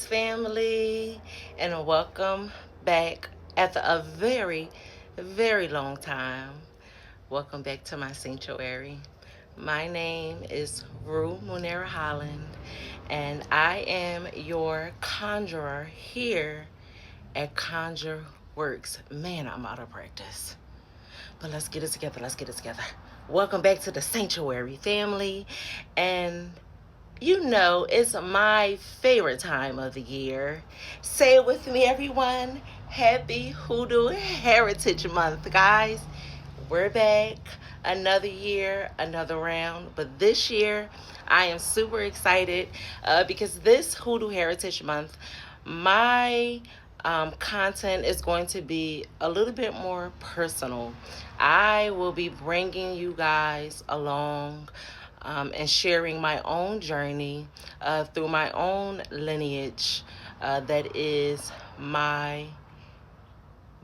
family, and welcome back after a very, very long time. Welcome back to my sanctuary. My name is Rue Munera Holland, and I am your conjurer here at Conjure Worx. Man, I'm out of practice. But let's get it together. Let's get it together. Welcome back to the sanctuary family. And you know, it's my favorite time of the year. Say it with me, everyone. Happy Hoodoo Heritage Month, guys. We're back. Another year, another round. But this year, I am super excited because this Hoodoo Heritage Month, my content is going to be a little bit more personal. I will be bringing you guys along and sharing my own journey through my own lineage that is my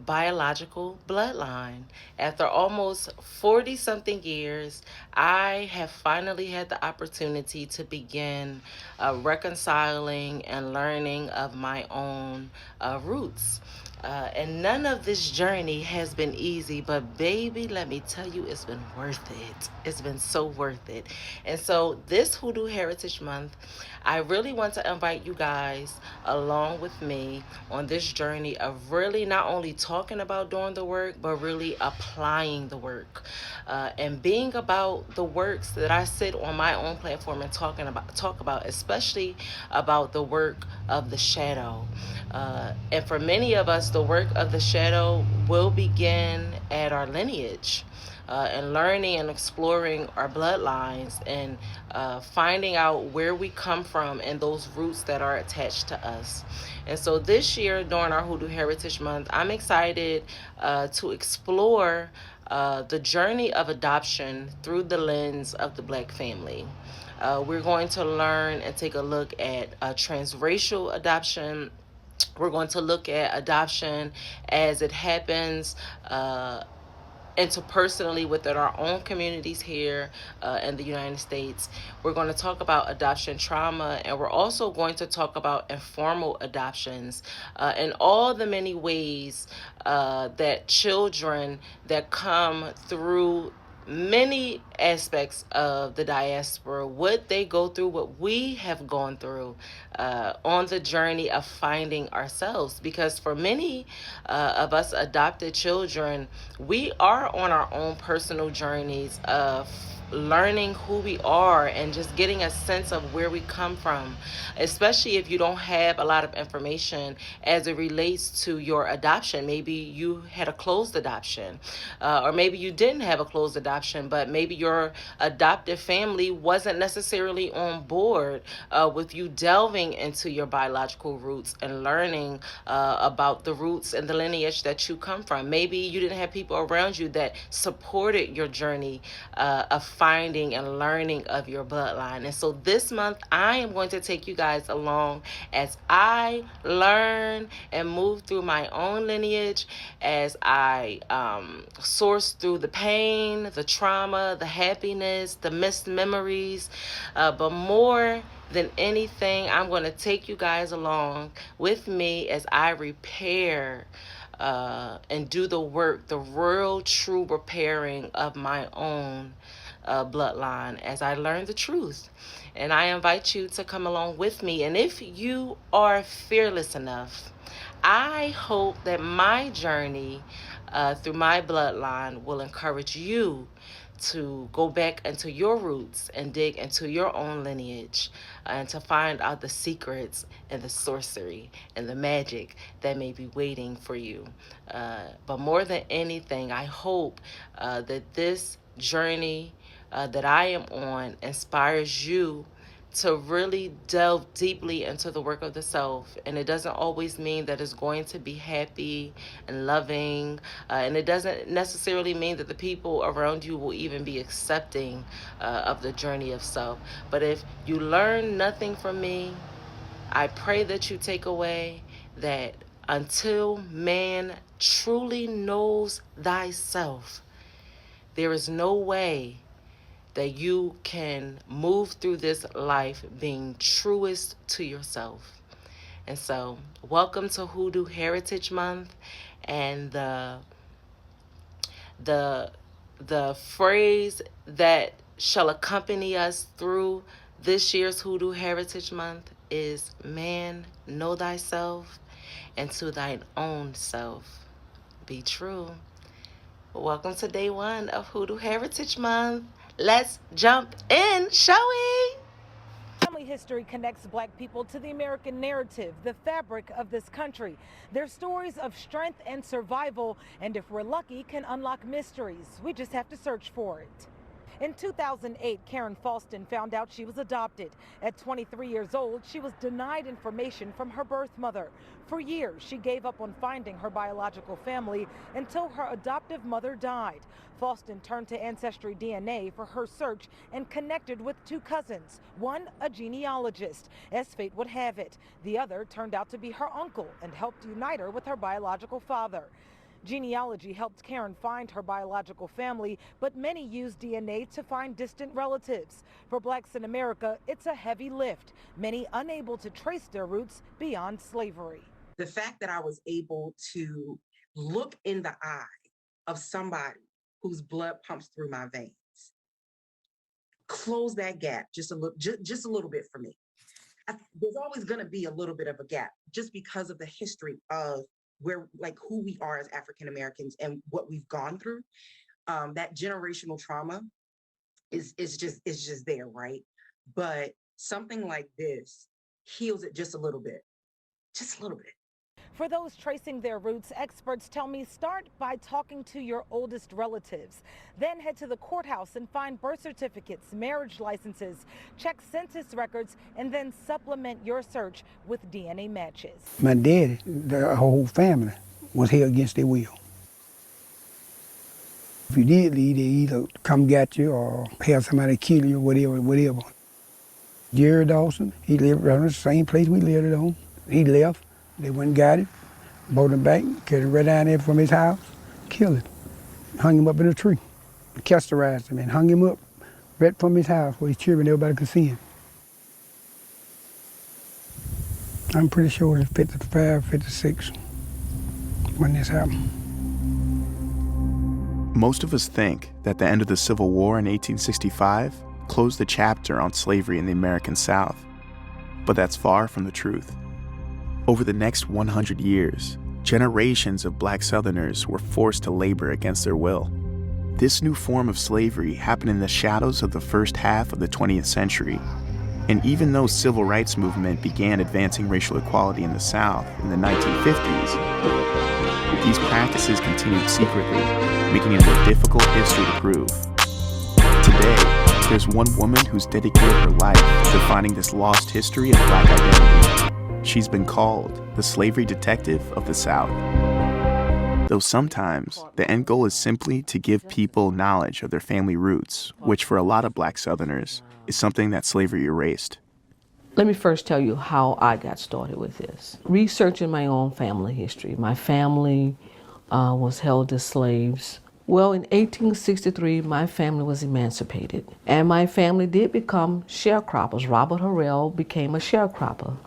biological bloodline. After almost 40 something years, I have finally had the opportunity to begin reconciling and learning of my own roots. And none of this journey has been easy, but baby, let me tell you, it's been worth it. It's been so worth it. And so, this Hoodoo Heritage Month, I really want to invite you guys along with me on this journey of really not only talking about doing the work, but really applying the work and being about the works that I sit on my own platform and talk about, especially about the work of the shadow. And for many of us, the work of the shadow will begin at our lineage. And learning and exploring our bloodlines and finding out where we come from and those roots that are attached to us. And so this year, during our Hoodoo Heritage Month, I'm excited to explore the journey of adoption through the lens of the Black family. We're going to learn and take a look at transracial adoption. We're going to look at adoption as it happens interpersonally within our own communities here in the United States. We're going to talk about adoption trauma, and we're also going to talk about informal adoptions and all the many ways that children that come through many aspects of the diaspora, what they go through, what we have gone through on the journey of finding ourselves. Because for many of us adopted children, we are on our own personal journeys of learning who we are and just getting a sense of where we come from, especially if you don't have a lot of information as it relates to your adoption. Maybe you had a closed adoption, or maybe you didn't have a closed adoption, but maybe your adoptive family wasn't necessarily on board with you delving into your biological roots and learning about the roots and the lineage that you come from. Maybe you didn't have people around you that supported your journey of finding and learning of your bloodline. And so this month, I am going to take you guys along as I learn and move through my own lineage, as I source through the pain, the trauma, the happiness, the missed memories, but more than anything, I'm going to take you guys along with me as I repair and do the work, the real, true repairing of my own bloodline as I learn the truth. And I invite you to come along with me. And if you are fearless enough, I hope that my journey through my bloodline will encourage you to go back into your roots and dig into your own lineage and to find out the secrets and the sorcery and the magic that may be waiting for you. But more than anything, I hope that this journey that I am on inspires you to really delve deeply into the work of the self. And it doesn't always mean that it's going to be happy and loving. And it doesn't necessarily mean that the people around you will even be accepting of the journey of self. But if you learn nothing from me, I pray that you take away that until man truly knows thyself, there is no way that you can move through this life being truest to yourself. And so, welcome to Hoodoo Heritage Month, and the the phrase that shall accompany us through this year's Hoodoo Heritage Month is "Man, know thyself, and to thine own self be true." Welcome to day one of Hoodoo Heritage Month. Let's jump in, shall we? Family history connects Black people to the American narrative, the fabric of this country. Their stories of strength and survival, and if we're lucky, can unlock mysteries. We just have to search for it. In 2008, Karen Falston found out she was adopted. At 23 years old, she was denied information from her birth mother. For years, she gave up on finding her biological family until her adoptive mother died. Falston turned to Ancestry DNA for her search and connected with two cousins, one a genealogist. As fate would have it, the other turned out to be her uncle and helped unite her with her biological father. Genealogy helped Karen find her biological family, but many use DNA to find distant relatives. For Blacks in America, it's a heavy lift, many unable to trace their roots beyond slavery. The fact that I was able to look in the eye of somebody whose blood pumps through my veins, close that gap just a little bit for me. There's always going to be a little bit of a gap just because of the history of who we are as African Americans and what we've gone through. That generational trauma is just there, right? But something like this heals it just a little bit. For those tracing their roots, experts tell me start by talking to your oldest relatives. Then head to the courthouse and find birth certificates, marriage licenses, check census records, and then supplement your search with DNA matches. My daddy, the whole family, was held against their will. If you did leave, they either come get you or have somebody kill you, whatever. Jerry Dawson, he lived around the same place we lived on. He left, they went and got him, brought him back, carried him right down there from his house, killed him, hung him up in a tree, castorized him and hung him up right from his house where his children, everybody could see him. I'm pretty sure it's 55, 56 when this happened. Most of us think that the end of the Civil War in 1865 closed the chapter on slavery in the American South, but that's far from the truth. Over the next 100 years, generations of Black Southerners were forced to labor against their will. This new form of slavery happened in the shadows of the first half of the 20th century, and even though civil rights movement began advancing racial equality in the South in the 1950s, these practices continued secretly, making it a difficult history to prove. Today, there's one woman who's dedicated her life to finding this lost history of Black identity. She's been called the slavery detective of the South. Though sometimes, the end goal is simply to give people knowledge of their family roots, which for a lot of Black Southerners is something that slavery erased. Let me first tell you how I got started with this. Researching my own family history. My family was held as slaves. Well, in 1863, my family was emancipated, and my family did become sharecroppers. Robert Harrell became a sharecropper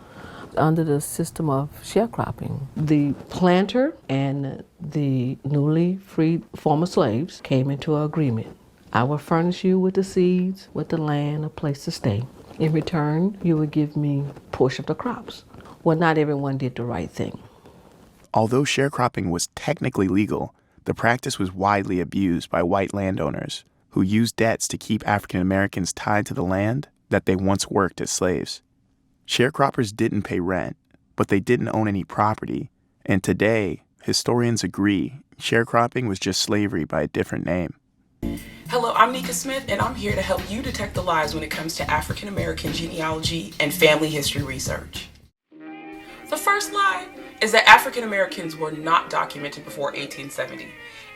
under the system of sharecropping. The planter and the newly freed former slaves came into an agreement. I will furnish you with the seeds, with the land, a place to stay. In return, you would give me a portion of the crops. Well, not everyone did the right thing. Although sharecropping was technically legal, the practice was widely abused by white landowners who used debts to keep African Americans tied to the land that they once worked as slaves. Sharecroppers didn't pay rent, but they didn't own any property, and today, historians agree sharecropping was just slavery by a different name. Hello, I'm Nika Smith, and I'm here to help you detect the lies when it comes to African American genealogy and family history research. The first lie is that African Americans were not documented before 1870.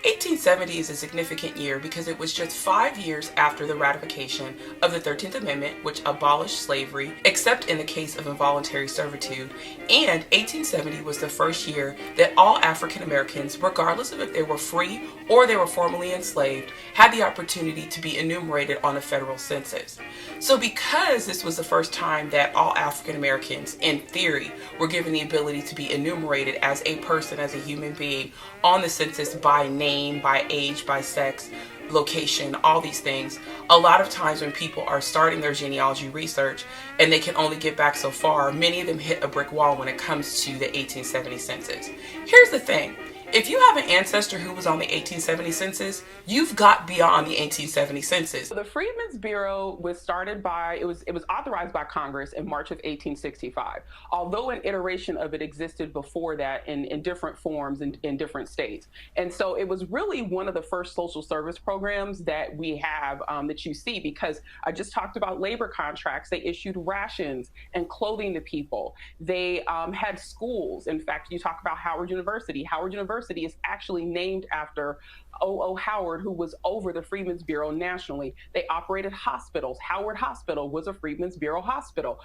1870 is a significant year because it was just 5 years after the ratification of the 13th Amendment, which abolished slavery, except in the case of involuntary servitude, and 1870 was the first year that all African Americans, regardless of if they were free or they were formerly enslaved, had the opportunity to be enumerated on the federal census. So because this was the first time that all African Americans, in theory, were given the ability to be enumerated as a person, as a human being, on the census by name, by age, by sex, location, all these things, a lot of times when people are starting their genealogy research and they can only get back so far, many of them hit a brick wall when it comes to the 1870 census. Here's the thing. If you have an ancestor who was on the 1870 census, you've got beyond the 1870 census. The Freedmen's Bureau was started by, it was authorized by Congress in March of 1865, although an iteration of it existed before that in different forms in different states. And so it was really one of the first social service programs that we have that you see, because I just talked about labor contracts. They issued rations and clothing to people. They had schools. In fact, you talk about Howard University. Howard University is actually named after O.O. Howard, who was over the Freedmen's Bureau nationally. They operated hospitals. Howard Hospital was a Freedmen's Bureau hospital.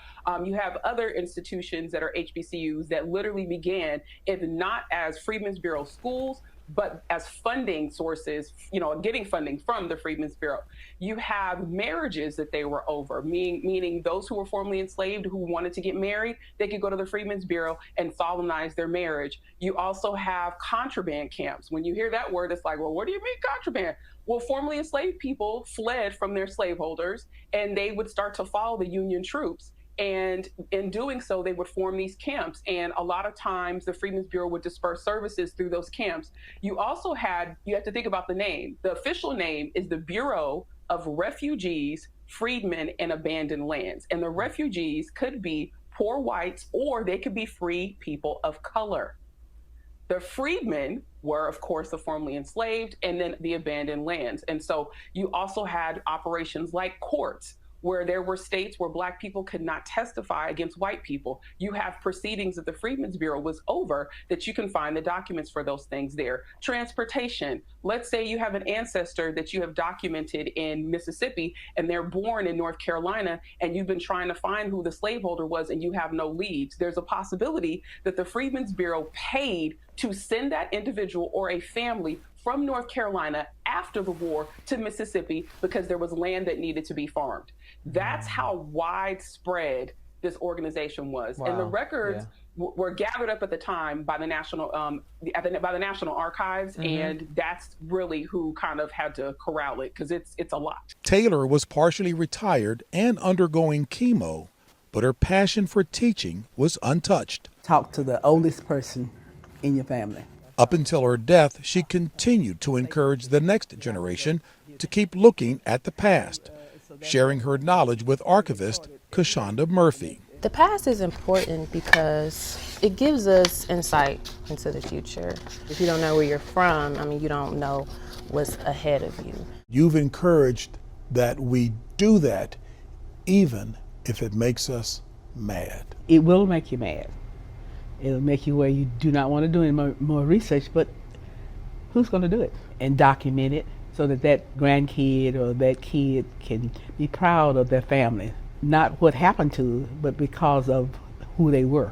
You have other institutions that are HBCUs that literally began not as Freedmen's Bureau schools, but as funding sources, getting funding from the Freedmen's Bureau. You have marriages that they were over, meaning those who were formerly enslaved who wanted to get married, they could go to the Freedmen's Bureau and solemnize their marriage. You also have contraband camps. When you hear that word, it's like, well, what do you mean contraband? Well, formerly enslaved people fled from their slaveholders, and they would start to follow the Union troops. And in doing so, they would form these camps. And a lot of times the Freedmen's Bureau would disperse services through those camps. You have to think about the name. The official name is the Bureau of Refugees, Freedmen, and Abandoned Lands. And the refugees could be poor whites, or they could be free people of color. The freedmen were, of course, the formerly enslaved, and then the abandoned lands. And so you also had operations like courts, where there were states where Black people could not testify against white people. You have proceedings that the Freedmen's Bureau was over that you can find the documents for those things there. Transportation. Let's say you have an ancestor that you have documented in Mississippi and they're born in North Carolina, and you've been trying to find who the slaveholder was and you have no leads. There's a possibility that the Freedmen's Bureau paid to send that individual or a family from North Carolina after the war to Mississippi because there was land that needed to be farmed. That's how widespread this organization was. Wow. And the records were gathered up at the time by the National Archives, and that's really who kind of had to corral it, because it's a lot. Taylor was partially retired and undergoing chemo, but her passion for teaching was untouched. Talk to the oldest person in your family. Up until her death, she continued to encourage the next generation to keep looking at the past, sharing her knowledge with archivist Kashonda Murphy. The past is important because it gives us insight into the future. If you don't know where you're from, you don't know what's ahead of you. You've encouraged that we do that even if it makes us mad. It will make you mad. It'll make you where you do not want to do any more research, but who's going to do it? And document it so that grandkid or that kid can be proud of their family. Not what happened to, but because of who they were.